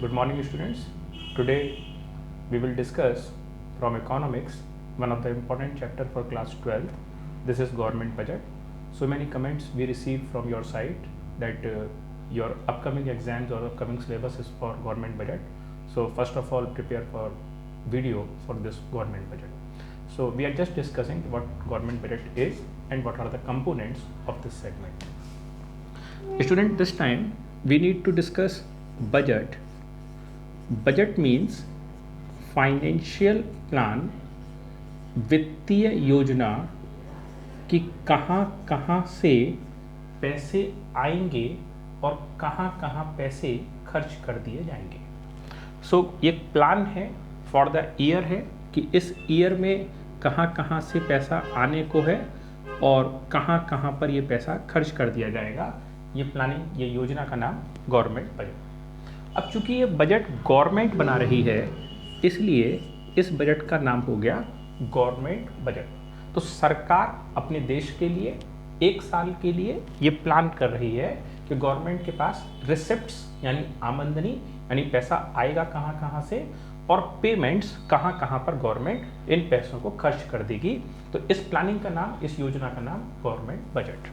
Good morning, students. Today we will discuss from economics one of the important chapter for class 12. This is government budget. So many comments we received from your side that your upcoming exams or upcoming syllabus is for government budget. So first of all, prepare for video for this government budget. So we are just discussing what government budget is and what are the components of this segment. Student, this time we need to discuss budget. Budget means financial plan, वित्तीय योजना कि कहाँ कहाँ से पैसे आएंगे और कहाँ कहाँ पैसे खर्च कर दिए जाएंगे. सो ये प्लान है फॉर द ईयर है कि इस ईयर में कहाँ कहाँ से पैसा आने को है और कहाँ कहाँ पर ये पैसा खर्च कर दिया जाएगा. ये प्लानिंग, ये योजना का नाम गवर्नमेंट बजट. अब चूंकि ये बजट गवर्नमेंट बना रही है इसलिए इस बजट का नाम हो गया गवर्नमेंट बजट. तो सरकार अपने देश के लिए एक साल के लिए ये प्लान कर रही है कि गवर्नमेंट के पास रिसिप्ट्स यानी आमदनी यानी पैसा आएगा कहाँ कहाँ से और पेमेंट्स कहाँ कहाँ पर गवर्नमेंट इन पैसों को खर्च कर देगी. तो इस प्लानिंग का नाम, इस योजना का नाम गवर्नमेंट बजट.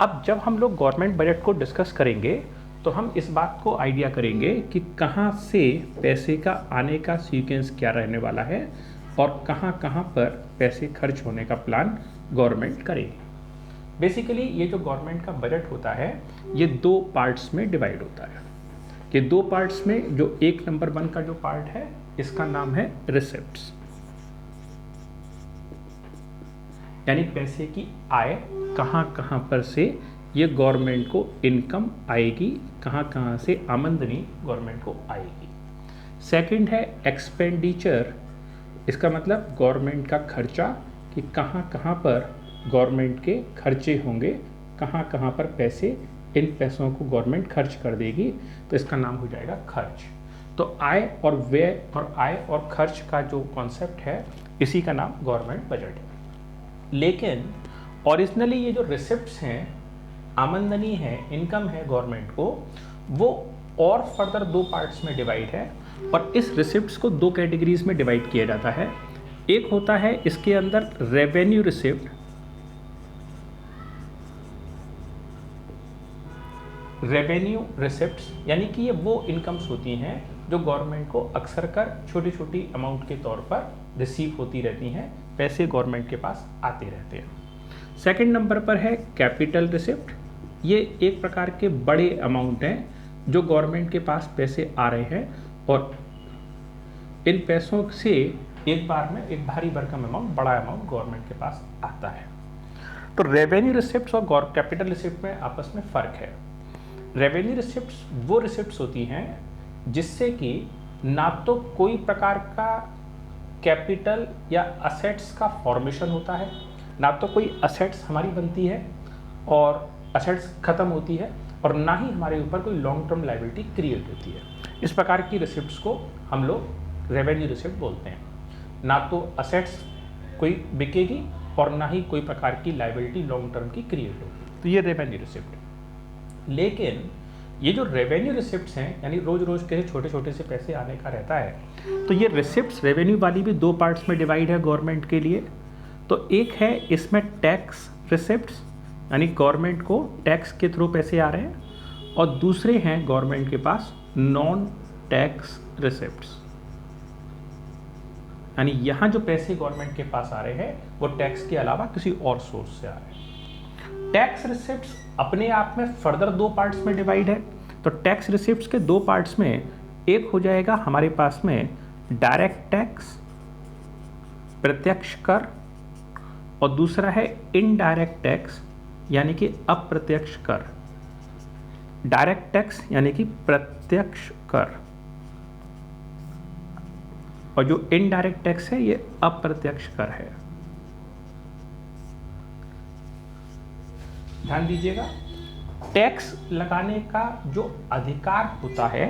अब जब हम लोग गवर्नमेंट बजट को डिस्कस करेंगे तो हम इस बात को आइडिया करेंगे कि कहाँ से पैसे का आने का सीक्वेंस क्या रहने वाला है और कहाँ कहाँ पर पैसे खर्च होने का प्लान गवर्नमेंट करेगी. बेसिकली ये जो गवर्नमेंट का बजट होता है ये दो पार्ट्स में डिवाइड होता है. ये दो पार्ट्स में जो एक नंबर 1 का जो पार्ट है इसका नाम है रिसिप्ट्स, यानी पैसे की आय, कहाँ कहाँ पर से ये गवर्नमेंट को इनकम आएगी, कहाँ कहाँ से आमदनी गवर्नमेंट को आएगी. सेकंड है एक्सपेंडिचर, इसका मतलब गवर्नमेंट का खर्चा कि कहाँ कहाँ पर गवर्नमेंट के खर्चे होंगे, कहाँ कहाँ पर पैसे, इन पैसों को गवर्नमेंट खर्च कर देगी. तो इसका नाम हो जाएगा खर्च. तो आय और व्यय और आय और खर्च का जो कॉन्सेप्ट है इसी का नाम गवर्नमेंट बजट है. लेकिन ओरिजिनली ये जो रिसिप्ट्स हैं, आमदनी है, इनकम है गवर्नमेंट को, वो और फर्दर दो पार्ट्स में डिवाइड है और इस रिसिप्ट्स को दो कैटेगरीज में डिवाइड किया जाता है. एक होता है इसके अंदर रेवेन्यू रिसिप्ट, रेवेन्यू रिसिप्ट्स यानी कि ये वो इनकम्स होती हैं जो गवर्नमेंट को अक्सर कर छोटी छोटी अमाउंट के तौर पर रिसीव होती रहती हैं, पैसे गवर्नमेंट के पास आते रहते हैं. सेकंड नंबर पर है कैपिटल रिसिप्ट. ये एक प्रकार के बड़े अमाउंट हैं जो गवर्नमेंट के पास पैसे आ रहे हैं और इन पैसों से एक बार में एक भारी भरकम अमाउंट, बड़ा अमाउंट गवर्नमेंट के पास आता है. तो रेवेन्यू रिसिप्ट्स और कैपिटल रिसिप्ट में आपस में फ़र्क है. रेवेन्यू रिसिप्ट्स वो रिसिप्ट्स होती हैं जिससे कि ना तो कोई प्रकार का कैपिटल या असेट्स का फॉर्मेशन होता है, ना तो कोई असेट्स हमारी बनती है और असेट्स ख़त्म होती है, और ना ही हमारे ऊपर कोई लॉन्ग टर्म लायबिलिटी क्रिएट होती है. इस प्रकार की रिसिप्ट्स को हम लोग रेवेन्यू रिसिप्ट बोलते हैं. ना तो असेट्स कोई बिकेगी और ना ही कोई प्रकार की लायबिलिटी लॉन्ग टर्म की क्रिएट होगी. तो ये रेवेन्यू रिसिप्ट. लेकिन ये जो रेवेन्यू रिसिप्ट्स हैं यानी रोज रोज के छोटे छोटे से पैसे आने का रहता है, तो ये रिसिप्ट्स रेवेन्यू वाली भी दो पार्ट्स में डिवाइड है गवर्नमेंट के लिए. तो एक है इसमें टैक्स रिसिप्ट्स यानी गवर्नमेंट को टैक्स के थ्रू पैसे आ रहे हैं, और दूसरे हैं गवर्नमेंट के पास नॉन टैक्स रिसिप्ट्स यानी यहाँ जो पैसे गवर्नमेंट के पास आ रहे हैं वो टैक्स के अलावा किसी और सोर्स से आ रहे हैं. टैक्स रिसिप्ट्स अपने आप में फर्दर दो पार्ट्स में डिवाइड है. तो टैक्स रिसिप्ट्स के दो पार्ट्स में एक हो जाएगा हमारे पास में डायरेक्ट टैक्स, प्रत्यक्ष कर, और दूसरा है इनडायरेक्ट टैक्स यानी कि अप्रत्यक्ष कर. डायरेक्ट टैक्स यानी कि प्रत्यक्ष कर और जो इनडायरेक्ट टैक्स है ये अप्रत्यक्ष कर है. ध्यान दीजिएगा, टैक्स लगाने का जो अधिकार होता है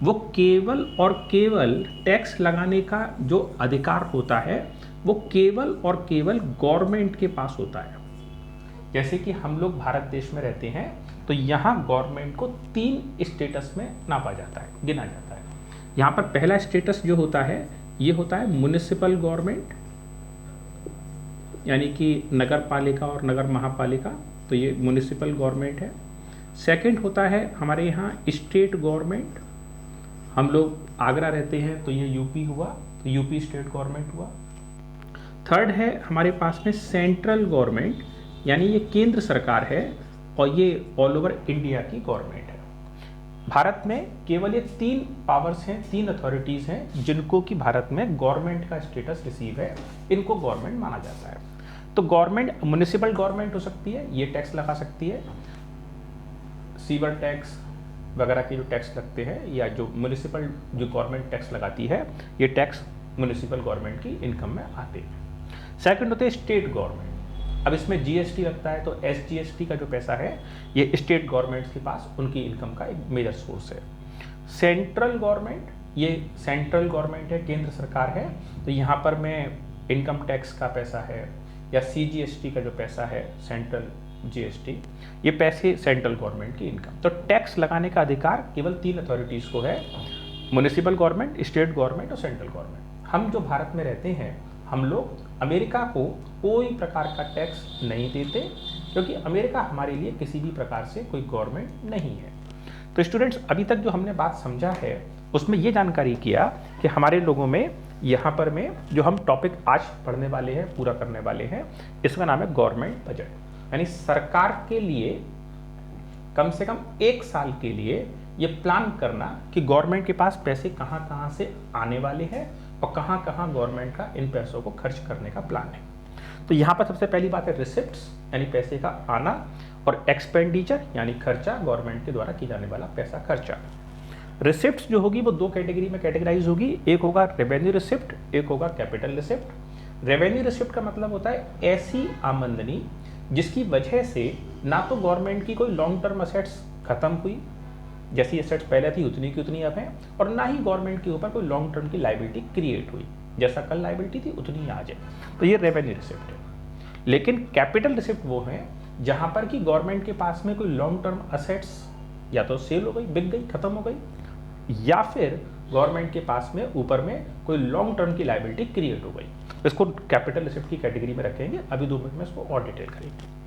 वो केवल और केवल टैक्स लगाने का जो अधिकार होता है वो केवल और केवल गवर्नमेंट के पास होता है. जैसे कि हम लोग भारत देश में रहते हैं तो यहाँ गवर्नमेंट को 3 स्टेटस में नापा जाता है, गिना जाता है। यहाँ पर पहला स्टेटस जो होता है ये होता है म्युनिसिपल गवर्नमेंट, यानी कि नगर पालिका और नगर महापालिका, तो ये म्युनिसिपल गवर्नमेंट है। सेकंड होता है हमारे यहाँ स्टेट गवर्नमेंट, हम लोग आगरा रहते हैं तो ये यूपी हुआ, तो यूपी स्टेट गवर्नमेंट हुआ। थर्ड है हमारे पास में सेंट्रल गवर्नमेंट, यानी ये केंद्र सरकार है और ये ऑल ओवर इंडिया की गवर्नमेंट है। भारत में केवल ये 3 पावर्स हैं, 3 अथॉरिटीज़ हैं जिनको कि भारत में गवर्नमेंट का स्टेटस रिसीव है, इनको गवर्नमेंट माना जाता है। तो गवर्नमेंट म्युनिसिपल गवर्नमेंट हो सकती है, ये टैक्स लगा सकती है, सीवर टैक्स वगैरह के जो टैक्स लगते हैं, या जो म्युनिसिपल जो गवर्नमेंट टैक्स लगाती है, ये टैक्स म्युनिसिपल गवर्नमेंट की इनकम में आते हैं। सेकंड होते हैं स्टेट गवर्नमेंट। अब इसमें जीएसटी लगता है, तो एसजीएसटी का जो पैसा है ये स्टेट गवर्नमेंट्स के पास उनकी इनकम का एक मेजर सोर्स है। सेंट्रल गवर्नमेंट, ये सेंट्रल गवर्नमेंट है, केंद्र सरकार है, तो यहाँ पर में इनकम टैक्स का पैसा है या सीजीएसटी का जो पैसा है, सेंट्रल जीएसटी, ये पैसे सेंट्रल गवर्नमेंट की इनकम। तो टैक्स लगाने का अधिकार केवल 3 अथॉरिटीज़ को है, म्युनिसिपल गवर्नमेंट, स्टेट गवर्नमेंट और सेंट्रल गवर्नमेंट। हम जो भारत में रहते हैं, हम लोग अमेरिका को कोई प्रकार का टैक्स नहीं देते, क्योंकि अमेरिका हमारे लिए किसी भी प्रकार से कोई गवर्नमेंट नहीं है। तो स्टूडेंट्स, अभी तक जो हमने बात समझा है उसमें ये जानकारी किया कि हमारे लोगों में यहाँ पर में जो हम टॉपिक आज पढ़ने वाले हैं, पूरा करने वाले हैं, इसका नाम है गवर्नमेंट बजट, यानी सरकार के लिए कम से कम 1 साल के लिए ये प्लान करना कि गवर्नमेंट के पास पैसे कहाँ कहाँ से आने वाले हैं और कहाँ कहाँ गवर्नमेंट का इन पैसों को खर्च करने का प्लान है। तो यहाँ पर सबसे पहली बात है रिसिप्ट्स, यानी पैसे का आना, और एक्सपेंडिचर यानी खर्चा, गवर्नमेंट के द्वारा की जाने वाला पैसा खर्चा। रिसिप्ट्स जो होगी वो 2 कैटेगरी में कैटेगराइज होगी, एक होगा रेवेन्यू रिसिप्ट, एक होगा कैपिटल रिसिप्ट। रेवेन्यू रिसिप्ट का मतलब होता है ऐसी आमदनी जिसकी वजह से ना तो गवर्नमेंट की कोई लॉन्ग टर्म असेट्स खत्म हुई, जैसी एसेट्स पहले थी उतनी की उतनी अब है, और ना ही गवर्नमेंट के ऊपर कोई लॉन्ग टर्म की लायबिलिटी क्रिएट हुई, जैसा कल लायबिलिटी थी उतनी आज है। तो ये रेवेन्यू रिसिप्ट है। लेकिन कैपिटल रिसिप्ट वो है जहां पर कि गवर्नमेंट के पास में कोई लॉन्ग टर्म असेट्स या तो सेल हो गई, बिक गई, खत्म हो गई, या फिर गवर्नमेंट के पास में ऊपर में कोई लॉन्ग टर्म की लायबिलिटी क्रिएट हो गई। इसको कैपिटल रिसिप्ट की कैटेगरी में रखेंगे, अभी 2 मिनट में इसको और डिटेल करेंगे।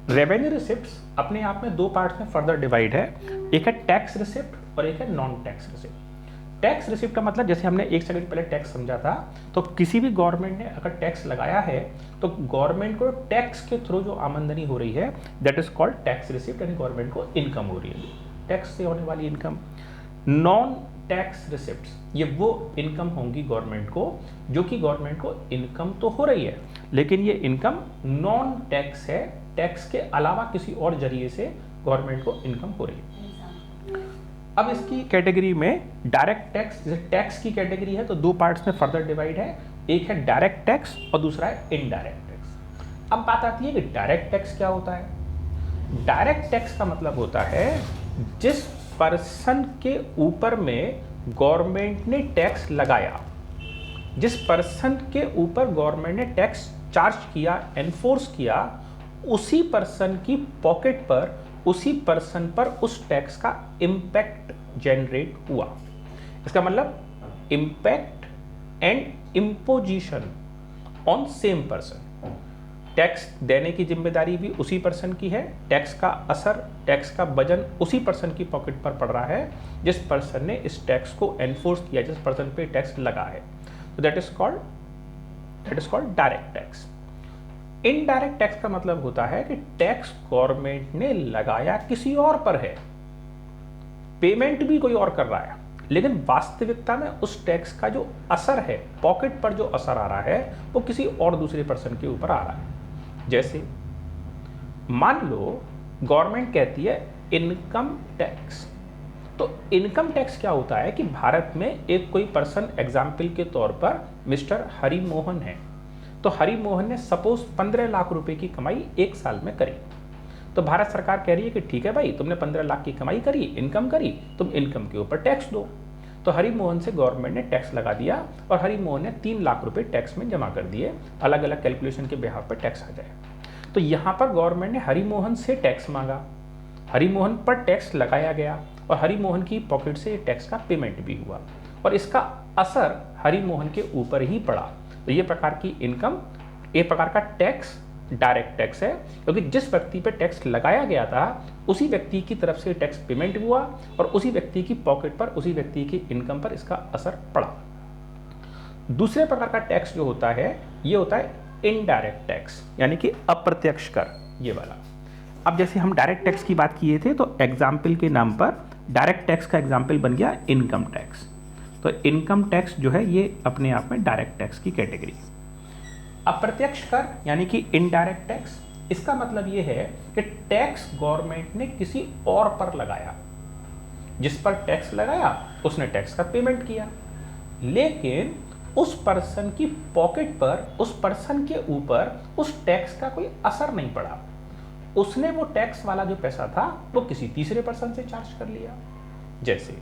रेवेन्यू रिसिप्ट्स अपने आप में 2 पार्ट्स में फर्दर डिवाइड है, एक है टैक्स रिसिप्ट और एक है non tax receipt. Tax receipt का मतलब, जैसे हमने 1 सेकंड पहले टैक्स समझा था, तो किसी भी गवर्नमेंट ने अगर टैक्स लगाया है तो गवर्नमेंट को टैक्स के थ्रू जो आमदनी हो रही है that is called tax receipt, यानी गवर्नमेंट को इनकम हो रही है, टैक्स से होने वाली इनकम। नॉन टैक्स रिसिप्ट्स, ये वो इनकम होंगी गवर्नमेंट को जो कि गवर्नमेंट को इनकम तो हो रही है, लेकिन ये इनकम नॉन टैक्स है, टैक्स के अलावा किसी और जरिए से गवर्नमेंट को इनकम हो रही है। अब इसकी कैटेगरी में डायरेक्ट टैक्स, जैसे टैक्स की कैटेगरी है तो 2 पार्ट्स में फर्दर डिवाइड है, एक है डायरेक्ट टैक्स और दूसरा है इनडायरेक्ट टैक्स। अब बात आती है कि डायरेक्ट टैक्स क्या होता है। डायरेक्ट टैक्स का मतलब होता है जिस पर्सन के ऊपर में गवर्नमेंट ने टैक्स लगाया, जिस पर्सन के ऊपर गवर्नमेंट ने टैक्स चार्ज किया, एनफोर्स किया, उसी पर्सन की पॉकेट पर, उसी पर्सन पर उस टैक्स का इम्पैक्ट जनरेट हुआ। इसका मतलब impact and imposition on same person. Tax देने की जिम्मेदारी भी उसी पर्सन की है, टैक्स का असर, टैक्स का वजन उसी पर्सन की पॉकेट पर पड़ रहा है जिस पर्सन ने इस टैक्स को एनफोर्स किया, जिस पर्सन पे टैक्स लगा है। तो that is called direct tax. Indirect tax का मतलब होता है कि टैक्स गवर्नमेंट ने लगाया किसी और पर है, पेमेंट भी कोई और कर रहा है, लेकिन वास्तविकता में उस टैक्स का जो असर है, पॉकेट पर जो असर आ रहा है, वो किसी और दूसरे पर्सन के ऊपर आ रहा है। जैसे मान लो गवर्नमेंट कहती है इनकम टैक्स, तो इनकम टैक्स क्या होता है कि भारत में एक कोई पर्सन, एग्जाम्पल के तौर पर मिस्टर हरि मोहन है, तो हरि मोहन ने सपोज 15 लाख रुपए की कमाई 1 साल में करी, तो भारत सरकार कह रही है कि ठीक है भाई, तुमने 15 लाख की कमाई करी, इनकम करी, तुम इनकम के ऊपर टैक्स दो। तो हरि मोहन से गवर्नमेंट ने टैक्स लगा दिया और हरि मोहन ने 3 लाख रुपए टैक्स में जमा कर दिए, अलग अलग कैलकुलेशन के बिहाफ पर टैक्स आ जाए। तो यहाँ पर गवर्नमेंट ने हरि मोहन से टैक्स मांगा, हरि मोहन पर टैक्स लगाया गया और हरि मोहन की पॉकेट से टैक्स का पेमेंट भी हुआ और इसका असर हरि मोहन के ऊपर ही पड़ा। तो ये प्रकार की इनकम, एक प्रकार का टैक्स डायरेक्ट टैक्स है, क्योंकि जिस व्यक्ति पे टैक्स लगाया गया था उसी व्यक्ति की तरफ से टैक्स पेमेंट हुआ और उसी व्यक्ति की पॉकेट पर, उसी व्यक्ति की इनकम पर इसका असर पड़ा। दूसरे प्रकार का टैक्स जो होता है ये होता है इनडायरेक्ट टैक्स, यानी कि अप्रत्यक्ष कर, ये वाला। अब जैसे हम डायरेक्ट टैक्स की बात किए थे तो एग्जाम्पल के नाम पर डायरेक्ट टैक्स का एग्जाम्पल बन गया इनकम टैक्स। तो इनकम टैक्स जो है ये अपने आप में डायरेक्ट टैक्स की कैटेगरी। अप्रत्यक्ष कर यानी कि इनडायरेक्ट टैक्स, इसका मतलब ये है कि टैक्स गवर्नमेंट ने किसी और पर लगाया, जिस पर टैक्स लगाया उसने टैक्स का पेमेंट किया, लेकिन उस पर्सन की पॉकेट पर, उस पर्सन के ऊपर उस टैक्स का कोई असर नहीं पड़ा। उसने वो टैक्स वाला जो पैसा था वो किसी तीसरे पर्सन से चार्ज कर लिया। जैसे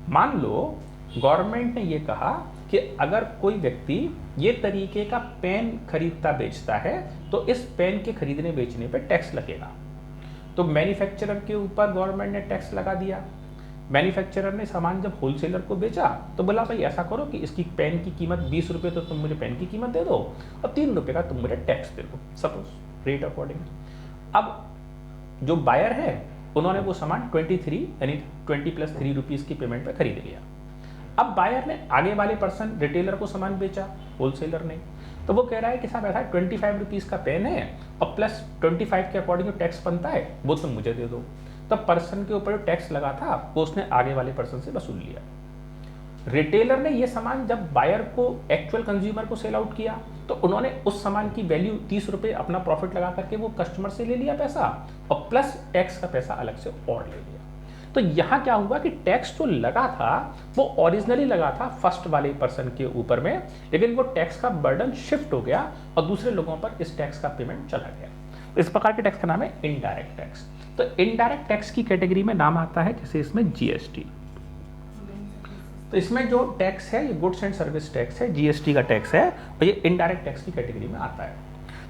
मान लो गवर्नमेंट ने ये कहा कि अगर कोई व्यक्ति ये तरीके का पेन खरीदता बेचता है तो इस पेन के खरीदने बेचने पे टैक्स लगेगा। तो मैन्युफैक्चरर के ऊपर गवर्नमेंट ने टैक्स लगा दिया। मैन्युफैक्चरर ने सामान जब होलसेलर को बेचा तो बोला भाई ऐसा करो कि इसकी पेन की कीमत 20 रुपये, तो तुम मुझे पेन की कीमत दे दो और 3 रुपये का तुम मुझे टैक्स दे दो, सपोज रेट अकॉर्डिंग। अब जो बायर है उन्होंने वो सामान 23 यानी 20 + 3 रुपीज़ की पेमेंट पे खरीद लिया। अब बायर ने आगे वाले पर्सन रिटेलर को सामान बेचा, होलसेलर ने, तो वो कह रहा है कि साहब ऐसा 25 रुपीज़ का पेन है और प्लस 25 के अकॉर्डिंग जो टैक्स बनता है वो तुम मुझे दे दो। तब पर्सन के ऊपर जो टैक्स लगा था वो उसने आगे वाले पर्सन से वसूल लिया। रिटेलर ने ये सामान जब बायर को, एक्चुअल कंज्यूमर को सेल आउट किया तो उन्होंने उस सामान की वैल्यू 30 रुपये अपना प्रॉफिट लगा करके वो कस्टमर से ले लिया पैसा और प्लस टैक्स का पैसा अलग से और ले लिया। तो यहाँ क्या हुआ कि टैक्स जो लगा था वो ओरिजिनली लगा था फर्स्ट वाले पर्सन के ऊपर में, लेकिन वो टैक्स का बर्डन शिफ्ट हो गया और दूसरे लोगों पर इस टैक्स का पेमेंट चला गया। इस प्रकार के टैक्स का नाम है इनडायरेक्ट टैक्स। तो इनडायरेक्ट टैक्स की कैटेगरी में नाम आता है जैसे इसमें जीएसटी। तो इसमें जो टैक्स है ये गुड्स एंड सर्विस टैक्स है, जीएसटी का टैक्स है, और ये इनडायरेक्ट टैक्स की कैटेगरी में आता है।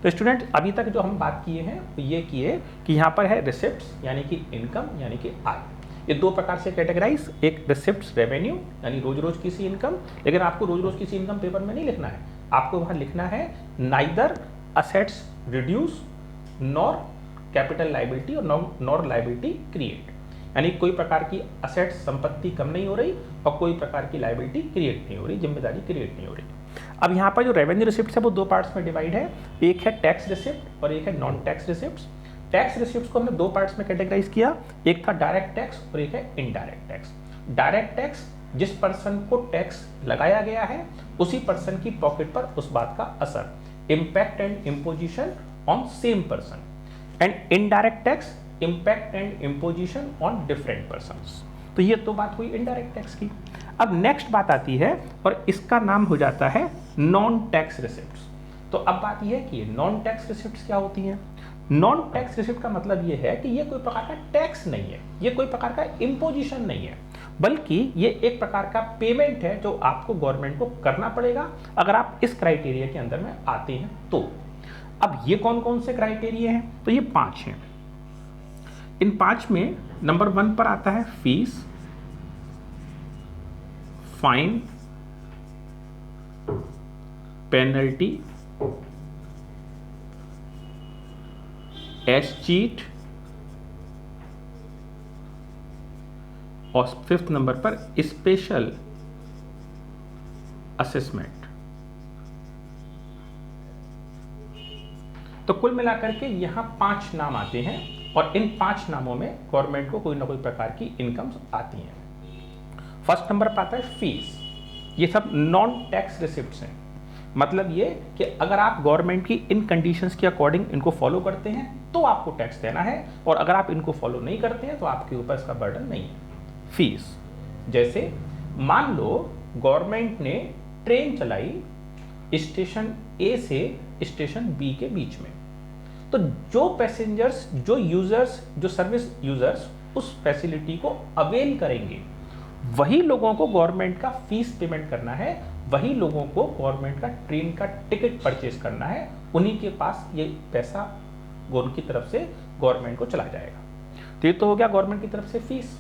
तो स्टूडेंट अभी तक जो हम बात किए हैं वो ये किए कि यहाँ पर है रिसिप्ट्स यानी कि इनकम यानी कि आय। ये दो प्रकार से कैटेगराइज, एक रिसिप्ट्स रेवेन्यू यानी रोज रोज की सी इनकम, लेकिन आपको रोज रोज की सी इनकम पेपर में नहीं लिखना है, आपको वहाँ लिखना है neither assets reduce nor capital liability और नॉर लाइबिलिटी क्रिएट, यानी कोई प्रकार की असेट्स संपत्ति कम नहीं हो रही और कोई प्रकार की लाइबिलिटी क्रिएट नहीं हो रही, जिम्मेदारी क्रिएट नहीं हो रही। अब यहाँ पर जो रेवेन्यू रिसिप्ट है वो दो पार्ट्स में डिवाइड है, एक है टैक्स रिसिप्ट और एक है non tax receipt. Tax receipt को हमने दो पार्ट्स में कैटेगराइज किया, एक था डायरेक्ट टैक्स और एक है इनडायरेक्ट टैक्स। डायरेक्ट टैक्स जिस पर्सन को टैक्स लगाया गया है उसी पर्सन की पॉकेट पर उस बात का असर, impact and imposition on same person. And indirect tax impact and imposition on different persons. तो ये तो बात हुई इनडायरेक्ट टैक्स की। अब नेक्स्ट बात आती है और इसका नाम हो जाता है नॉन टैक्स रिसिप्ट्स। तो अब बात यह है कि नॉन टैक्स रिसिप्ट्स क्या होती हैं। नॉन टैक्स रिसिप्ट का मतलब ये है कि ये कोई प्रकार का टैक्स नहीं है, ये कोई प्रकार का इम्पोजिशन नहीं है, बल्कि ये एक प्रकार का पेमेंट है जो आपको गवर्नमेंट को करना पड़ेगा अगर आप इस क्राइटेरिया के अंदर में आते हैं तो। अब ये कौन कौन से क्राइटेरिया हैं, तो ये 5 हैं। इन 5 में नंबर 1 पर आता है फीस, फाइन, पेनल्टी, एस्चीट और 5th नंबर पर स्पेशल असेसमेंट। तो कुल मिलाकर के यहां 5 नाम आते हैं और इन 5 नामों में गवर्नमेंट को कोई ना कोई प्रकार की इनकम्स आती हैं। फर्स्ट नंबर पर आता है फीस। ये सब नॉन टैक्स रिसिप्ट्स हैं, मतलब ये कि अगर आप गवर्नमेंट की इन कंडीशंस के अकॉर्डिंग इनको फॉलो करते हैं तो आपको टैक्स देना है, और अगर आप इनको फॉलो नहीं करते हैं तो आपके ऊपर इसका बर्डन नहीं है। फीस जैसे मान लो गवर्नमेंट ने ट्रेन चलाई स्टेशन ए से स्टेशन बी के बीच में, तो जो पैसेंजर्स, जो यूजर्स, जो सर्विस यूजर्स उस फैसिलिटी को अवेल करेंगे वही लोगों को गवर्नमेंट का फीस पेमेंट करना है, वही लोगों को गवर्नमेंट का ट्रेन का टिकट परचेज करना है, उन्हीं के पास ये पैसा उनकी तरफ से गवर्नमेंट को चला जाएगा। तो ये तो हो गया गवर्नमेंट की तरफ से फीस।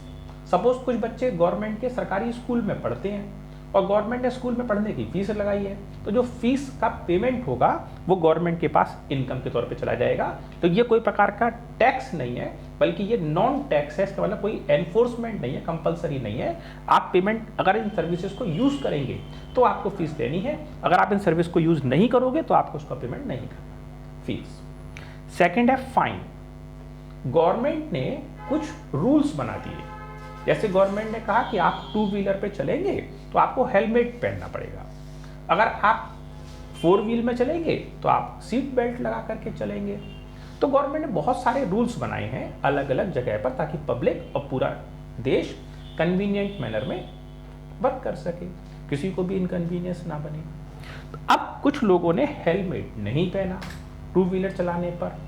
सपोज कुछ बच्चे गवर्नमेंट के सरकारी स्कूल में पढ़ते हैं और गवर्नमेंट ने स्कूल में पढ़ने की फीस लगाई है, तो जो फीस का पेमेंट होगा वो गवर्नमेंट के पास इनकम के तौर पे चला जाएगा। तो ये कोई प्रकार का टैक्स नहीं है, बल्कि ये नॉन टैक्स है। इसका मतलब कोई एनफोर्समेंट नहीं है, कंपलसरी नहीं है। आप पेमेंट अगर इन सर्विसेज को यूज करेंगे तो आपको फीस देनी है, अगर आप इन सर्विस को यूज नहीं करोगे तो आपको उसका पेमेंट नहीं करना, फीस। सेकेंड है फाइन। गवर्नमेंट ने कुछ रूल्स बना दिए, जैसे गवर्नमेंट ने कहा कि आप 2 व्हीलर पे चलेंगे तो आपको हेलमेट पहनना पड़ेगा, अगर आप 4 व्हील में चलेंगे तो आप सीट बेल्ट लगा करके चलेंगे। तो गवर्नमेंट ने बहुत सारे रूल्स बनाए हैं अलग अलग जगह पर, ताकि पब्लिक और पूरा देश कन्वीनियंट मैनर में वर्क कर सके, किसी को भी इनकन्वीनियंस ना बने। तो अब कुछ लोगों ने हेलमेट नहीं पहना 2 व्हीलर चलाने पर,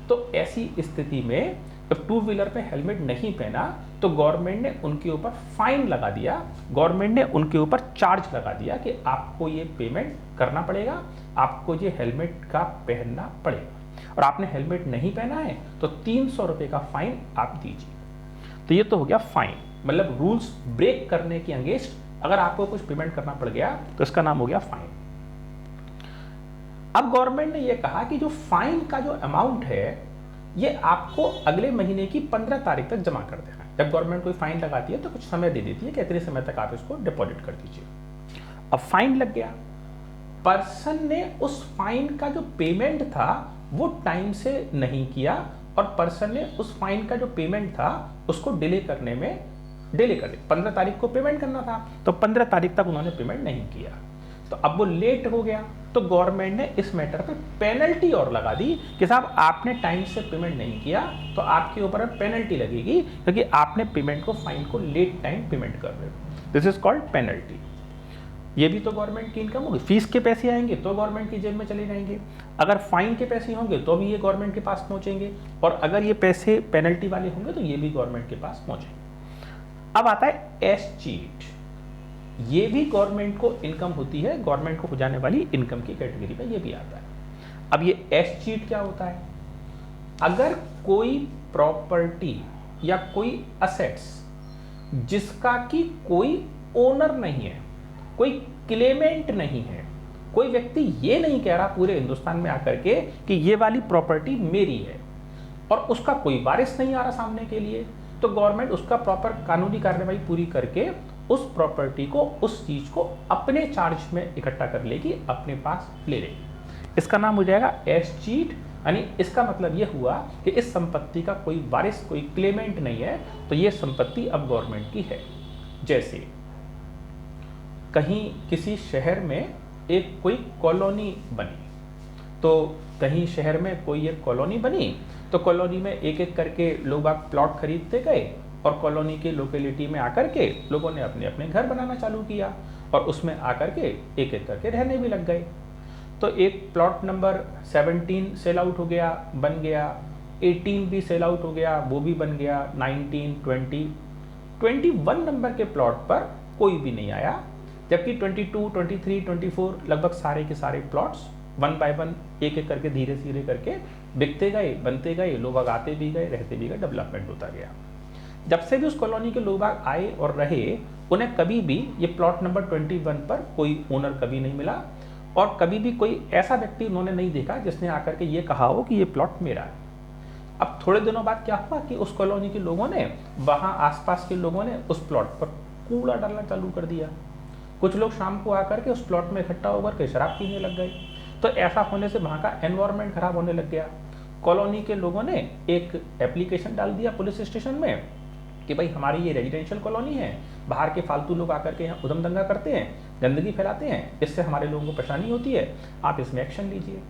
तो ऐसी स्थिति में जब 2 व्हीलर पे हेलमेट नहीं पहना तो गवर्नमेंट ने उनके ऊपर फाइन लगा दिया, गवर्नमेंट ने उनके ऊपर चार्ज लगा दिया कि आपको ये पेमेंट करना पड़ेगा, आपको ये हेलमेट का पहनना पड़ेगा, और आपने हेलमेट नहीं पहना है तो 300 रुपये का फाइन आप दीजिए। तो ये तो हो गया फाइन, मतलब रूल्स ब्रेक करने के अगेंस्ट अगर आपको कुछ पेमेंट करना पड़ गया तो इसका नाम हो गया फाइन। अब गवर्नमेंट ने यह कहा कि जो फाइन का जो अमाउंट है ये आपको अगले महीने की 15 तारीख तक जमा कर देना है। जब गवर्नमेंट कोई फाइन लगाती है तो कुछ समय दे देती है कि इतने समय तक आप इसको डिपॉजिट कर दीजिए। अब फाइन लग गया, पर्सन ने उस फाइन का जो पेमेंट था वो टाइम से नहीं किया, और पर्सन ने उस फाइन का जो पेमेंट था उसको डिले कर दिया। 15 तारीख को पेमेंट करना था तो 15 तारीख तक उन्होंने पेमेंट नहीं किया, तो अब वो लेट हो गया। तो गवर्नमेंट ने इस मैटर पे पेनल्टी और लगा दी कि साहब आपने टाइम से पेमेंट नहीं किया तो आपके ऊपर पेनल्टी लगेगी, क्योंकि आपने पेमेंट को, फाइन को लेट टाइम पेमेंट कर रहे हो। This is called penalty. ये भी तो गवर्नमेंट की इनकम होगी। फीस के पैसे आएंगे तो गवर्नमेंट की जेब में चले जाएंगे, अगर फाइन के पैसे होंगे तो भी ये गवर्नमेंट के पास पहुंचेंगे, और अगर ये पैसे पेनल्टी वाले होंगे तो ये भी गवर्नमेंट के पास पहुंचेंगे। अब आता है एस-चीट। ये भी गवर्नमेंट को इनकम होती है, गवर्नमेंट को हो जाने वाली इनकम की कैटेगरी में ये भी आता है। अब ये एस-चीट क्या होता है? अगर कोई प्रॉपर्टी या कोई असेट्स जिसका कि कोई ओनर नहीं है, कोई क्लेमेंट नहीं है, कोई व्यक्ति ये नहीं कह रहा पूरे हिंदुस्तान में आकर के कि ये वाली प्रॉपर्टी मेरी है, और उसका कोई वारिस नहीं आ रहा सामने के लिए, तो गवर्नमेंट उसका प्रॉपर कानूनी कार्रवाई पूरी करके उस प्रॉपर्टी को, उस चीज को अपने चार्ज में इकट्ठा कर लेगी, अपने पास ले लेगी। इसका नाम हो जाएगा एस-चीट। यानी इसका मतलब यह हुआ कि इस संपत्ति का कोई वारिस, कोई क्लेमेंट नहीं है, तो यह संपत्ति अब गवर्नमेंट की है। जैसे कहीं किसी शहर में एक कोई कॉलोनी बनी, तो कहीं शहर में कोई एक कॉलोनी बनी, तो कॉलोनी में एक एक करके लोग प्लॉट खरीदते गए, और कॉलोनी के लोकेलिटी में आकर के लोगों ने अपने अपने घर बनाना चालू किया, और उसमें आकर के एक एक करके रहने भी लग गए। तो एक प्लॉट नंबर 17 सेल आउट हो गया, बन गया, 18 भी सेल आउट हो गया, वो भी बन गया, 19, 20, 21 नंबर के प्लॉट पर कोई भी नहीं आया, जबकि 22, 23, 24 लगभग सारे के सारे प्लॉट्स 1 बाय 1 एक एक करके धीरे धीरे करके बिकते गए, बनते गए, लोग आते भी गए, रहते भी गए, डेवलपमेंट होता गया। जब से भी उस कॉलोनी के लोग आए और रहे, उन्हें कभी भी ये प्लॉट नंबर 21 पर कोई ओनर कभी नहीं मिला, और कभी भी कोई ऐसा व्यक्ति उन्होंने नहीं देखा जिसने आकर के ये कहा हो कि ये प्लॉट मेरा है। अब थोड़े दिनों बाद क्या हुआ कि उस कॉलोनी के लोगों ने, वहाँ आसपास के लोगों ने उस प्लॉट पर कूड़ा डालना चालू कर दिया। कुछ लोग शाम को आकर के उस प्लॉट में इकट्ठा होकर के शराब पीने लग गए। तो ऐसा होने से वहाँ का एनवायरनमेंट खराब होने लग गया। कॉलोनी के लोगों ने एक एप्लीकेशन डाल दिया पुलिस स्टेशन में कि भाई हमारी ये रेजिडेंशियल कॉलोनी है, बाहर के फालतू लोग आकर के यहाँ उधम दंगा करते हैं, गंदगी फैलाते हैं, इससे हमारे लोगों को परेशानी होती है, आप इसमें एक्शन लीजिए।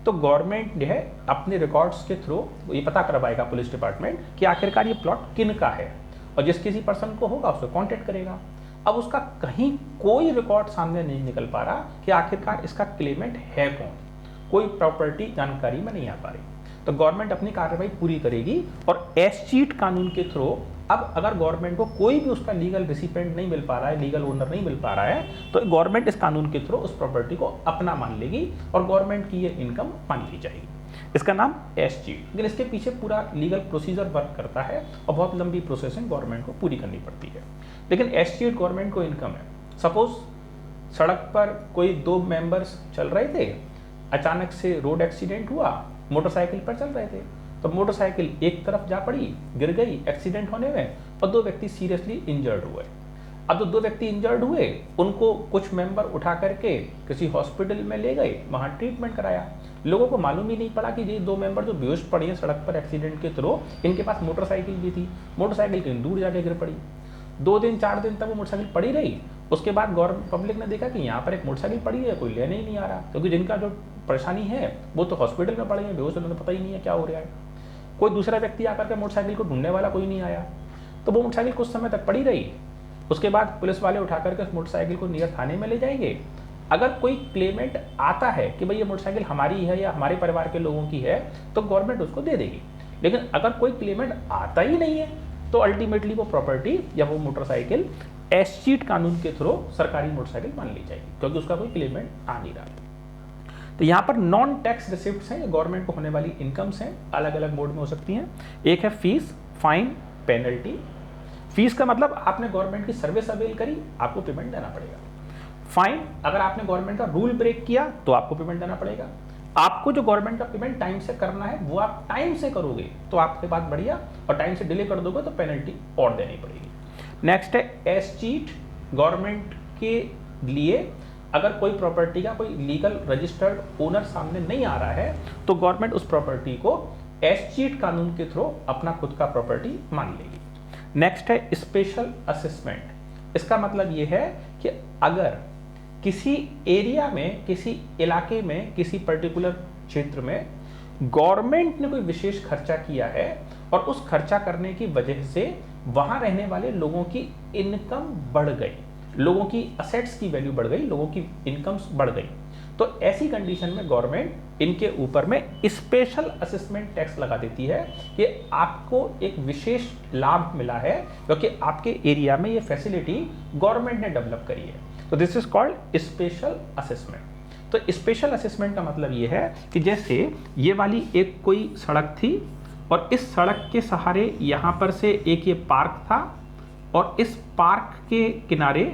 तो गवर्नमेंट जो है अपने रिकॉर्ड्स के थ्रू ये पता करवाएगा पुलिस डिपार्टमेंट कि आखिरकार ये प्लॉट किन का है, और जिस किसी पर्सन को होगा उसको कॉन्टेक्ट करेगा। अब उसका कहीं कोई रिकॉर्ड सामने नहीं निकल पा रहा कि आखिरकार इसका क्लेमेंट है कौन, कोई प्रॉपर्टी जानकारी में नहीं आ पा रही, तो गवर्नमेंट अपनी कार्रवाई पूरी करेगी। और एस-चीट कानून के थ्रू अब अगर गवर्नमेंट को कोई भी उसका लीगल रिसिपेंट नहीं मिल पा रहा है, लीगल ओनर नहीं मिल पा रहा है, तो गवर्नमेंट इस कानून के थ्रू उस प्रॉपर्टी को अपना मान लेगी और गवर्नमेंट की ये इनकम मान ली जाएगी। इसका नाम एसजीट, लेकिन इसके पीछे पूरा लीगल प्रोसीजर वर्क करता है और बहुत लंबी प्रोसेसिंग गवर्नमेंट को पूरी करनी पड़ती है। लेकिन एसजीट गवर्नमेंट को इनकम है। सपोज सड़क पर कोई 2 मेंबर्स चल रहे थे, अचानक से रोड एक्सीडेंट हुआ, मोटरसाइकिल पर चल रहे थे, तो मोटरसाइकिल एक तरफ जा पड़ी, गिर गई एक्सीडेंट होने में, और 2 व्यक्ति सीरियसली इंजर्ड हुए। अब जो 2 व्यक्ति इंजर्ड हुए उनको कुछ मेंबर उठा करके किसी हॉस्पिटल में ले गए, वहाँ ट्रीटमेंट कराया। लोगों को मालूम ही नहीं पड़ा कि ये 2 मेंबर जो बेहोश पड़ी हैं सड़क पर एक्सीडेंट के थ्रू, इनके पास मोटरसाइकिल भी थी, मोटरसाइकिल कहीं दूर जाके गिर पड़ी। 2 दिन 4 दिन तक वो मोटरसाइकिल पड़ी रही। उसके बाद गवर्नमेंट पब्लिक ने देखा कि यहाँ पर एक मोटरसाइकिल पड़ी है, कोई लेने ही नहीं आ रहा, क्योंकि जिनका जो परेशानी है वो तो हॉस्पिटल में पड़े हैं, बेहोश, उन्हें पता ही नहीं है क्या हो रहा है। कोई दूसरा व्यक्ति आकर के मोटरसाइकिल को ढूंढने वाला कोई नहीं आया, तो वो मोटरसाइकिल कुछ समय तक पड़ी रही। उसके बाद पुलिस वाले उठा करके उस मोटरसाइकिल को नियर थाने में ले जाएंगे। अगर कोई क्लेमेंट आता है कि भाई ये मोटरसाइकिल हमारी है या हमारे परिवार के लोगों की है, तो गवर्नमेंट उसको दे देगी। लेकिन अगर कोई क्लेमेंट आता ही नहीं है, तो अल्टीमेटली वो प्रॉपर्टी या वो मोटरसाइकिल एसजीट कानून के थ्रू सरकारी मोटरसाइकिल मान ली जाएगी, क्योंकि उसका कोई क्लेमेंट आ नहीं रहा। तो यहाँ पर नॉन टैक्स रिसिप्ट्स हैं, गवर्नमेंट को होने वाली इनकम्स हैं, अलग अलग मोड में हो सकती हैं। एक है फीस, फाइन, पेनल्टी। फीस का मतलब आपने गवर्नमेंट की सर्विस अवेल करी, आपको पेमेंट देना पड़ेगा। फाइन, अगर आपने गवर्नमेंट का रूल ब्रेक किया तो आपको पेमेंट देना पड़ेगा। आपको जो गवर्नमेंट का पेमेंट टाइम से करना है वो आप टाइम से करोगे तो आपके पास बढ़िया, और टाइम से डिले कर दोगे तो पेनल्टी और देनी पड़ेगी। नेक्स्ट है एसजीट। गवर्नमेंट के लिए अगर कोई प्रॉपर्टी का कोई लीगल रजिस्टर्ड ओनर सामने नहीं आ रहा है, तो गवर्नमेंट उस प्रॉपर्टी को एसजीट कानून के थ्रू अपना खुद का प्रॉपर्टी मान लेगी। नेक्स्ट है स्पेशल असेसमेंट। इसका मतलब ये है कि अगर किसी एरिया में, किसी इलाके में, किसी पर्टिकुलर क्षेत्र में गवर्नमेंट ने कोई विशेष खर्चा किया है और उस खर्चा करने की वजह से वहां रहने वाले लोगों की इनकम बढ़ गई, लोगों की असेट्स की वैल्यू बढ़ गई, लोगों की इनकम्स बढ़ गई, तो ऐसी कंडीशन में गवर्नमेंट इनके ऊपर में स्पेशल असेसमेंट टैक्स लगा देती है कि आपको एक विशेष लाभ मिला है क्योंकि आपके एरिया में ये फैसिलिटी गवर्नमेंट ने डेवलप करी है। तो this is called special assessment. तो स्पेशल असेसमेंट का मतलब ये है कि जैसे ये वाली एक कोई सड़क थी और इस सड़क के सहारे यहाँ पर से एक ये पार्क था और इस पार्क के किनारे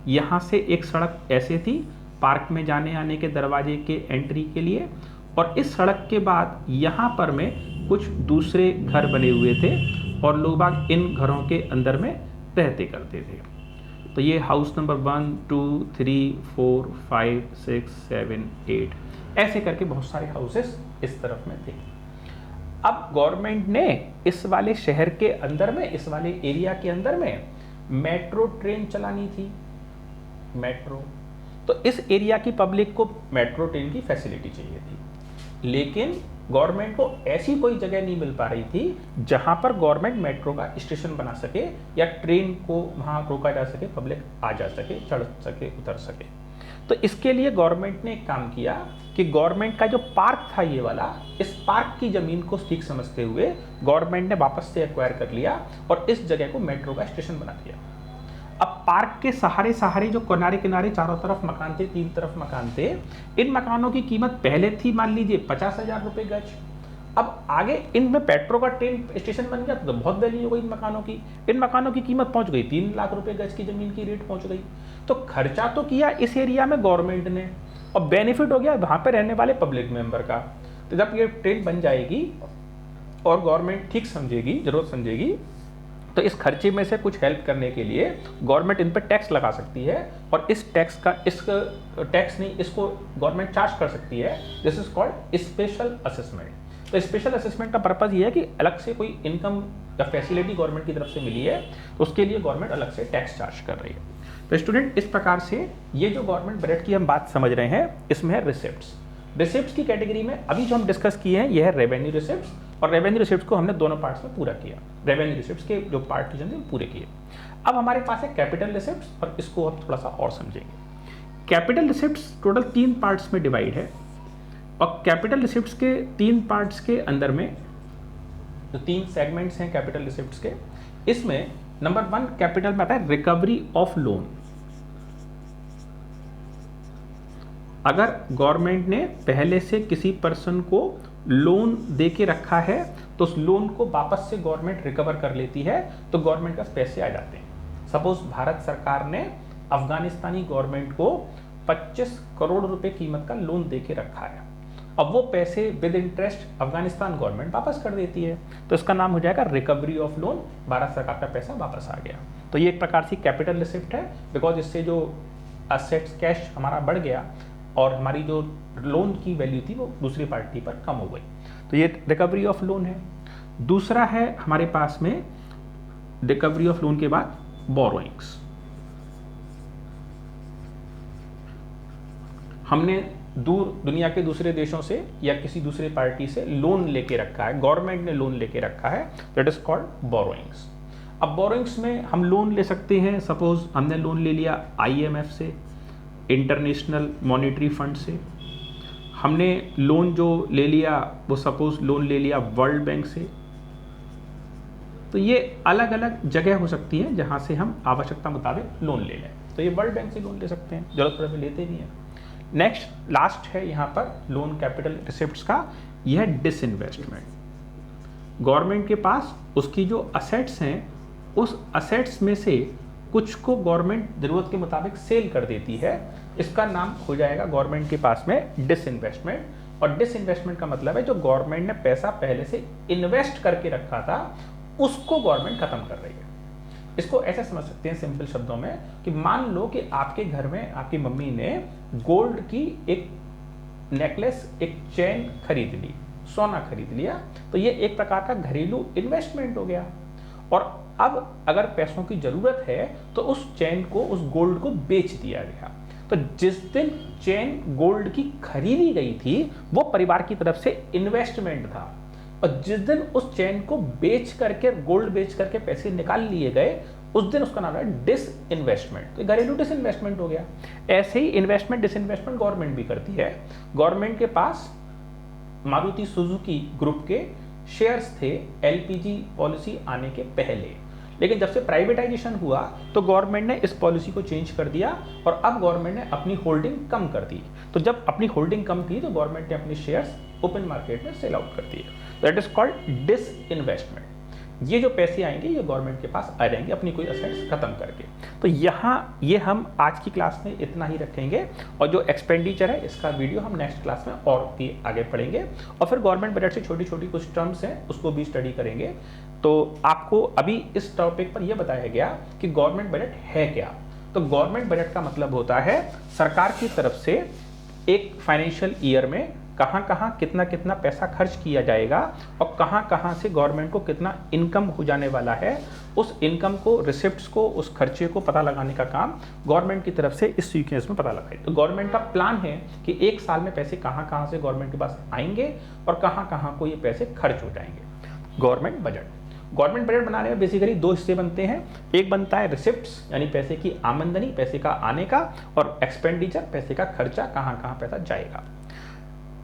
यहाँ से एक सड़क ऐसे थी पार्क में जाने आने के दरवाजे के एंट्री के लिए, और इस सड़क के बाद यहाँ पर में कुछ दूसरे घर बने हुए थे और लोग बाग इन घरों के अंदर में रहते करते थे। तो ये हाउस नंबर 1, 2, 3, 4, 5, 6, 7, 8 ऐसे करके बहुत सारे हाउसेस इस तरफ में थे। अब गवर्नमेंट ने इस वाले शहर के अंदर में, इस वाले एरिया के अंदर में मेट्रो ट्रेन चलानी थी। मेट्रो, तो इस एरिया की पब्लिक को मेट्रो ट्रेन की फैसिलिटी चाहिए थी, लेकिन गवर्नमेंट को ऐसी कोई जगह नहीं मिल पा रही थी जहां पर गवर्नमेंट मेट्रो का स्टेशन बना सके या ट्रेन को वहां रोका जा सके, पब्लिक आ जा सके, चढ़ सके, उतर सके। तो इसके लिए गवर्नमेंट ने एक काम किया कि गवर्नमेंट का जो पार्क था ये वाला, इस पार्क की जमीन को ठीक समझते हुए गवर्नमेंट ने वापस से एक्वायर कर लिया और इस जगह को मेट्रो का स्टेशन बना दिया। अब पार्क के सहारे सहारे जो किनारे किनारे चारों तरफ मकान थे, 3 तरफ मकान थे, इन मकानों की कीमत पहले थी मान लीजिए 50,000 रुपये गज। अब आगे इनमें मेट्रो का ट्रेन स्टेशन बन गया तो बहुत वैल्यू हो गई इन मकानों की। इन मकानों की कीमत पहुंच गई 3 लाख रुपए गज की जमीन की रेट पहुंच गई। तो खर्चा तो किया इस एरिया में गवर्नमेंट ने और बेनिफिट हो गया वहां पे रहने वाले पब्लिक मेंबर का। तो जब ये ट्रेन बन जाएगी और गवर्नमेंट ठीक समझेगी, जरूरत समझेगी, तो इस खर्चे में से कुछ हेल्प करने के लिए गवर्नमेंट इन पर टैक्स लगा सकती है और इस टैक्स का, इसको गवर्नमेंट चार्ज कर सकती है। This is called special assessment. तो स्पेशल असेसमेंट का पर्पज ये है कि अलग से कोई इनकम या फैसिलिटी गवर्नमेंट की तरफ से मिली है तो उसके लिए गवर्नमेंट अलग से टैक्स चार्ज कर रही है। तो स्टूडेंट, इस प्रकार से ये जो गवर्नमेंट बजट की हम बात समझ रहे हैं, इसमें है रिसिप्ट्स। रिसिप्ट्स की कैटेगरी में अभी जो हम डिस्कस किए हैं ये है रेवेन्यू रिसिप्ट्स, और रेवेन्यू रिसिप्ट्स को हमने दोनों पार्ट्स में पूरा किया। रेवेन्यू रिसिप्ट्स के जो पार्टीशन थे पूरे किए। अब हमारे पास है कैपिटल रिसिप्ट्स और इसको हम थोड़ा सा और समझेंगे। कैपिटल रिसिप्ट्स टोटल 3 पार्ट्स में डिवाइड है और कैपिटल रिसिप्ट्स के 3 पार्ट्स के अंदर में जो 3 सेगमेंट्स हैं कैपिटल रिसिप्ट्स के, इसमें नंबर 1 कैपिटल में आता है रिकवरी ऑफ लोन। अगर गवर्नमेंट ने पहले से किसी पर्सन को लोन दे के रखा है तो उस लोन को वापस से गवर्नमेंट रिकवर कर लेती है, तो गवर्नमेंट के पास पैसे आ जाते हैं। सपोज भारत सरकार ने अफगानिस्तानी गवर्नमेंट को 25 करोड़ रुपए कीमत का लोन दे के रखा है, अब वो पैसे विद इंटरेस्ट अफगानिस्तान गवर्नमेंट वापस कर देती है, तो इसका नाम हो जाएगा रिकवरी ऑफ लोन, भारत सरकार का पैसा वापस आ गया। तो ये एक प्रकार से कैपिटल रिसिप्ट है, बिकॉज इससे जो असेट्स कैश हमारा बढ़ गया और हमारी जो लोन की वैल्यू थी वो दूसरी पार्टी पर कम हो गई, तो ये रिकवरी ऑफ लोन है। दूसरा है हमारे पास में रिकवरी ऑफ लोन के बाद बोरोइंग्स। हमने दुनिया के दूसरे देशों से या किसी दूसरे पार्टी से लोन लेके रखा है, गवर्नमेंट ने लोन लेके रखा है, दैट इज कॉल्ड बोरोइंग्स। अब बोरोइंग्स में हम लोन ले सकते हैं, सपोज हमने लोन ले लिया IMF से, इंटरनेशनल मॉनेटरी फंड से, हमने लोन जो ले लिया वो सपोज लोन ले लिया वर्ल्ड बैंक से। तो ये अलग अलग जगह हो सकती है जहां से हम आवश्यकता मुताबिक लोन ले लें, तो ये वर्ल्ड बैंक से लोन ले सकते हैं, जरूरत पड़े लेते भी हैं। नेक्स्ट लास्ट है यहाँ पर लोन कैपिटल रिसिप्ट्स का, यह है डिसइन्वेस्टमेंट। गवर्नमेंट के पास उसकी जो असेट्स हैं उस असेट्स में से कुछ को गवर्नमेंट जरूरत के मुताबिक सेल कर देती है, इसका नाम हो जाएगा गवर्नमेंट के पास में डिसइन्वेस्टमेंट। और डिसइन्वेस्टमेंट का मतलब है जो गवर्नमेंट ने पैसा पहले से इन्वेस्ट करके रखा था उसको गवर्नमेंट खत्म कर रही है। इसको ऐसे समझ सकते हैं सिंपल शब्दों में कि मान लो कि आपके घर में आपकी मम्मी ने गोल्ड की एक नेकलेस, एक चेन खरीद ली, सोना खरीद लिया, तो ये एक प्रकार का घरेलू इन्वेस्टमेंट हो गया। और अब अगर पैसों की जरूरत है तो उस चेन को, उस गोल्ड को बेच दिया गया। तो जिस दिन चेन गोल्ड की खरीदी गई थी वो परिवार की तरफ से इन्वेस्टमेंट था, और जिस दिन उस चेन को बेच करके, गोल्ड बेच करके पैसे निकाल लिए गए, उस दिन उसका नाम है डिसइन्वेस्टमेंट। तो घरेलू डिसइन्वेस्टमेंट हो गया। ऐसे ही इन्वेस्टमेंट डिसइन्वेस्टमेंट गवर्नमेंट भी करती है। गवर्नमेंट के पास मारुति सुजुकी ग्रुप के शेयर्स थे LPG पॉलिसी आने के पहले, लेकिन जब से प्राइवेटाइजेशन हुआ तो गवर्नमेंट ने इस पॉलिसी को चेंज कर दिया और अब गवर्नमेंट ने अपनी होल्डिंग कम कर दी। तो जब अपनी होल्डिंग कम की तो गवर्नमेंट ने अपने शेयर्स ओपन मार्केट में सेल आउट कर दिए, दैट इज कॉल्ड डिसइन्वेस्टमेंट। ये जो पैसे आएंगे ये गवर्नमेंट के पास आ जाएंगे अपनी कोई असेट्स खत्म करके। तो यहाँ ये हम आज की क्लास में इतना ही रखेंगे, और जो एक्सपेंडिचर है इसका वीडियो हम नेक्स्ट क्लास में और भी आगे पढ़ेंगे, और फिर गवर्नमेंट बजट से छोटी छोटी कुछ टर्म्स हैं उसको भी स्टडी करेंगे। तो आपको अभी इस टॉपिक पर यह बताया गया कि गवर्नमेंट बजट है क्या। तो गवर्नमेंट बजट का मतलब होता है सरकार की तरफ से एक फाइनेंशियल ईयर में कहाँ कहाँ कितना कितना पैसा खर्च किया जाएगा और कहाँ कहाँ से गवर्नमेंट को कितना इनकम हो जाने वाला है, उस इनकम को, रिसिप्ट्स को, उस खर्चे को पता लगाने का काम गवर्नमेंट की तरफ से इस सीक्वेंस में पता लगाए। तो गवर्नमेंट का प्लान है कि एक साल में पैसे कहाँ कहाँ से गवर्नमेंट के पास आएंगे और कहाँ कहाँ को ये पैसे खर्च हो जाएंगे। गवर्नमेंट बजट बनाने में बेसिकली दो हिस्से बनते हैं। एक बनता है रिसिप्ट्स यानी पैसे की आमदनी, पैसे का आने का, और एक्सपेंडिचर, पैसे का खर्चा, कहाँ कहाँ पैसा जाएगा।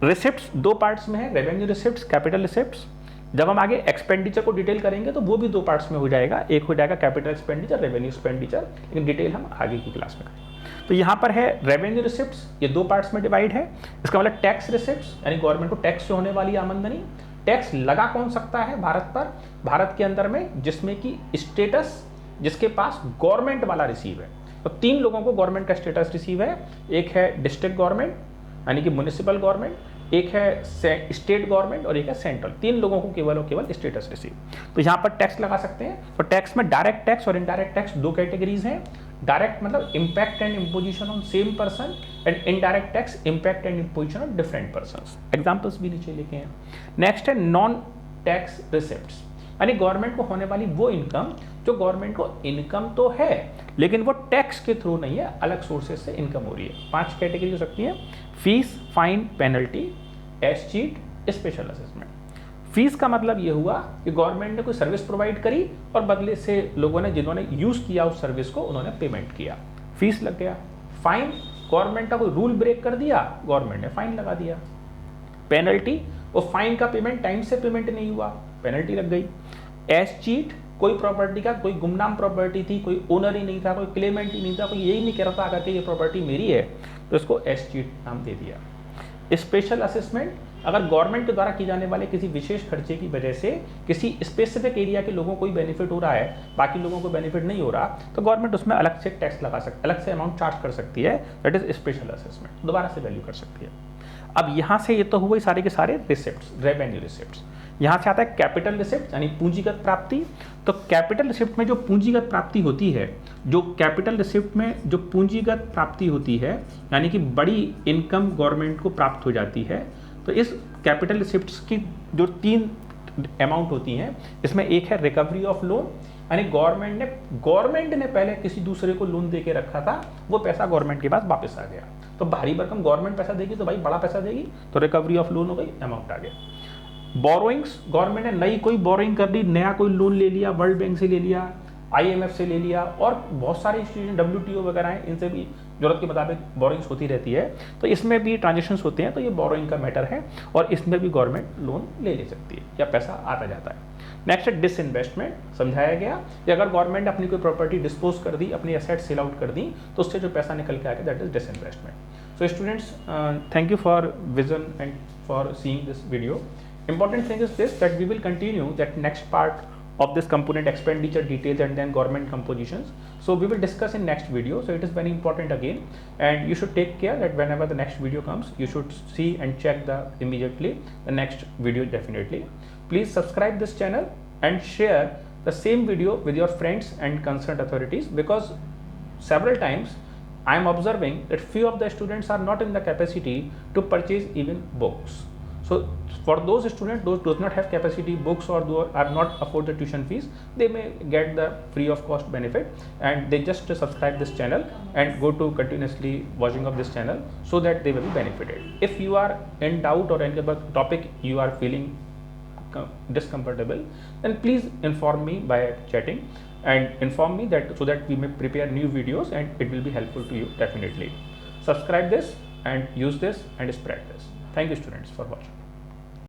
रिसिप्ट्स दो पार्ट्स में है, रेवेन्यू रिसिप्ट्स, कैपिटल रिसिप्ट्स। जब हम आगे एक्सपेंडिचर को डिटेल करेंगे तो वो भी दो पार्ट्स में हो जाएगा, एक हो जाएगा कैपिटल एक्सपेंडिचर, रेवेन्यू एक्सपेंडिचर, लेकिन डिटेल हम आगे की क्लास में करेंगे। तो यहाँ पर है रेवेन्यू रिसिप्ट्स, ये दो पार्ट्स में डिवाइड है। इसका मतलब टैक्स रिसिप्ट्स यानी गवर्नमेंट को टैक्स से होने वाली आमदनी। टैक्स लगा कौन सकता है भारत पर, भारत के अंदर में जिसमें कि स्टेटस, जिसके पास गवर्नमेंट वाला रिसीव है। तो तीन लोगों को गवर्नमेंट का स्टेटस रिसीव है, एक है डिस्ट्रिक्ट गवर्नमेंट यानी कि म्युनिसिपल गवर्नमेंट, एक है स्टेट गवर्नमेंट और एक है सेंट्रल। तीन लोगों को केवल और केवल स्टेटस रिसीव। तो यहाँ पर टैक्स लगा सकते हैं। तो टैक्स में डायरेक्ट टैक्स और इनडायरेक्ट टैक्स दो कैटेगरीज हैं। डायरेक्ट मतलब impact and imposition on same person, and indirect tax impact and imposition on different persons. Examples भी नीचे लिखे हैं। नेक्स्ट है नॉन टैक्स रिसिप्ट्स यानी गवर्नमेंट को होने वाली वो इनकम जो गवर्नमेंट को इनकम तो है लेकिन वो टैक्स के थ्रू नहीं है, अलग सोर्सेज से इनकम हो रही है। 5 कैटेगरी हो सकती है, fees, fine, penalty, escheat, special assessment. Fees का मतलब ये हुआ कि गवर्नमेंट ने कोई सर्विस प्रोवाइड करी और बदले से लोगों ने, जिन्होंने यूज किया उस सर्विस को, उन्होंने पेमेंट किया, फीस लग गया। फाइन, गवर्नमेंट का कोई रूल ब्रेक कर दिया, गवर्नमेंट ने फाइन लगा दिया। पेनल्टी, वो फाइन का पेमेंट टाइम से पेमेंट नहीं हुआ, पेनल्टी लग गई। एस्चीट, कोई प्रॉपर्टी का, कोई गुमनाम प्रॉपर्टी थी, कोई ओनर ही नहीं था, कोई क्लेमेंट ही नहीं था, कोई यही नहीं कह रहा था कि ये प्रॉपर्टी मेरी है, तो इसको एस्चीट नाम दे दिया। स्पेशल असेसमेंट अगर गवर्नमेंट के द्वारा की जाने वाले किसी विशेष खर्चे की वजह से किसी स्पेसिफिक एरिया के लोगों को ही बेनिफिट हो रहा है, बाकी लोगों को बेनिफिट नहीं हो रहा, तो गवर्नमेंट उसमें अलग से टैक्स लगा सकती, अलग से अमाउंट चार्ज कर सकती है, दैट इज स्पेशल असेसमेंट, दोबारा से वैल्यू कर सकती है। अब यहाँ से ये तो हुए सारे के सारे रिसिप्ट्स, रेवेन्यू रिसिप्ट्स। यहाँ से आता है कैपिटल रिसिप्ट यानी पूंजीगत प्राप्ति। तो कैपिटल रिसिप्ट में जो पूंजीगत प्राप्ति होती है, जो कैपिटल रिसिप्ट में जो पूंजीगत प्राप्ति होती है, यानी कि बड़ी इनकम गवर्नमेंट को प्राप्त हो जाती है, तो इस कैपिटल रिसिप्ट्स की जो 3 अमाउंट होती हैं, इसमें एक है रिकवरी ऑफ लोन, यानी गवर्नमेंट ने पहले किसी दूसरे को लोन दे के रखा था, वो पैसा गवर्नमेंट के पास वापस आ गया, तो भारी भरकम गवर्नमेंट पैसा देगी तो भाई बड़ा पैसा देगी, तो रिकवरी ऑफ लोन हो गई, अमाउंट आ गया। बोरोइंग्स, गवर्नमेंट ने नई कोई बोरोइंग कर ली, नया कोई लोन ले लिया, वर्ल्ड बैंक से ले लिया, IMF से ले लिया, और बहुत सारे इंस्टीट्यूशन WTO वगैरह हैं, इनसे भी जरूरत के मुताबिक बोरोइंग्स होती रहती है, तो इसमें भी ट्रांजेक्शन्स होते हैं, तो ये बोरोइंग का मैटर है और इसमें भी गवर्नमेंट लोन ले सकती है या पैसा आता जाता है। नेक्स्ट है डिसइन्वेस्टमेंट, समझाया गया कि अगर गवर्नमेंट अपनी कोई प्रॉपर्टी डिस्पोज कर दी, अपनी एसेट सेल आउट कर दी, तो उससे जो पैसा निकल के आ गया, that is disinvestment. So students, thank you for vision and for seeing this video. Important thing is this, that we will continue that next part of this component expenditure details and then government compositions. So we will discuss in next video. So it is very important again, and you should take care that whenever the next video comes, you should see and check immediately the next video definitely. Please subscribe this channel and share the same video with your friends and concerned authorities, because several times I am observing that few of the students are not in the capacity to purchase even books. So for those students those does not have capacity books or are not afford the tuition fees, they may get the free of cost benefit, and they just subscribe this channel and go to continuously watching of this channel so that they will be benefited. If you are in doubt or any other topic you are feeling discomfortable, then please inform me by chatting and inform me that so that we may prepare new videos and it will be helpful to you definitely. Subscribe this and use this and spread this. Thank you students for watching.